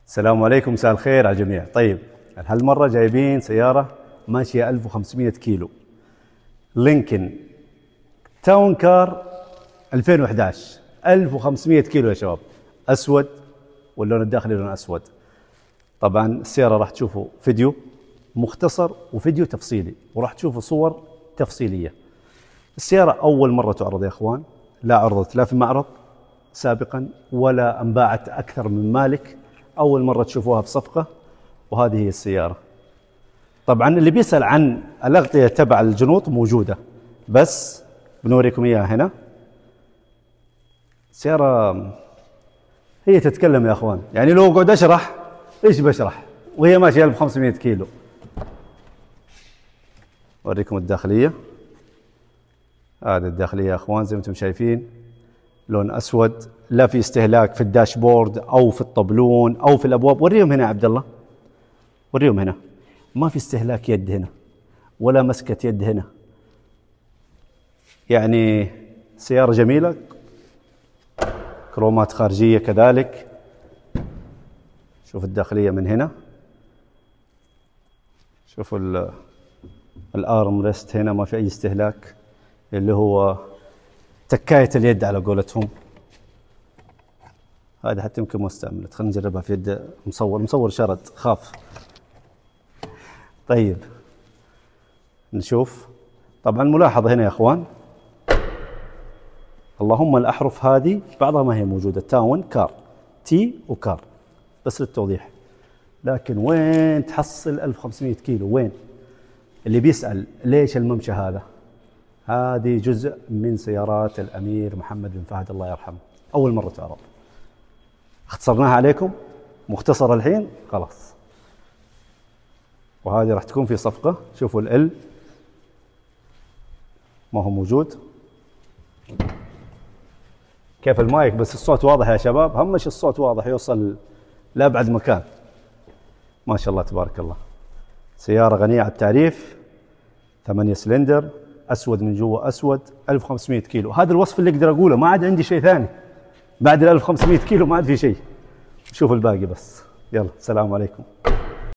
السلام عليكم، مساء الخير على الجميع. طيب هالمرة جايبين سيارة ماشية 1500 كيلو، لينكن تاون كار 2011. 1500 كيلو يا شباب، أسود واللون الداخلي لون أسود. طبعا السيارة راح تشوفوا فيديو مختصر وفيديو تفصيلي، وراح تشوفوا صور تفصيلية. السيارة أول مرة تعرض يا أخوان، لا عرضت لا في معرض سابقا ولا انباعت أكثر من مالك، أول مرة تشوفوها بصفقة. وهذه هي السيارة. طبعا اللي بيسأل عن الأغطية تبع الجنوط موجودة، بس بنوريكم إياها هنا. السيارة هي تتكلم يا أخوان، يعني لو أقعد أشرح إيش بشرح وهي ماشية 1500 كيلو. أوريكم الداخلية. هذه الداخلية يا أخوان زي ما أنتم شايفين، لون أسود، لا في استهلاك في الداشبورد أو في الطبلون أو في الأبواب. وريهم هنا يا عبد الله، وريهم هنا، ما في استهلاك يد هنا ولا مسكة يد هنا. يعني سيارة جميلة، كرومات خارجية كذلك. شوف الداخلية من هنا، شوفوا الارم ريست هنا، ما في أي استهلاك، اللي هو تكاية اليد على قولتهم. هذا حتى يمكن مستعملة، خلينا نجربها في يد مصور شرد، خاف. طيب نشوف. طبعا ملاحظة هنا يا اخوان، اللهم الأحرف هذه بعضها ما هي موجودة، تاون كار، تي وكار، بس للتوضيح. لكن وين تحصل 1500 كيلو؟ وين؟ اللي بيسأل ليش الممشى هذا، هذه جزء من سيارات الأمير محمد بن فهد الله يرحمه، أول مرة تعرض. اختصرناها عليكم مختصرة الحين خلاص. وهذه راح تكون في صفقة. شوفوا ال ما هو موجود. كيف المايك؟ بس الصوت واضح يا شباب، همش الصوت واضح يوصل لأبعد مكان. ما شاء الله تبارك الله. سيارة غنية عن التعريف، 8 سلندر، أسود من جوا أسود، 1500 كيلو. هذا الوصف اللي أقدر أقوله، ما عاد عندي شيء ثاني بعد ال 1500 كيلو، ما عاد في شيء. شوفوا الباقي بس. يلا، السلام عليكم.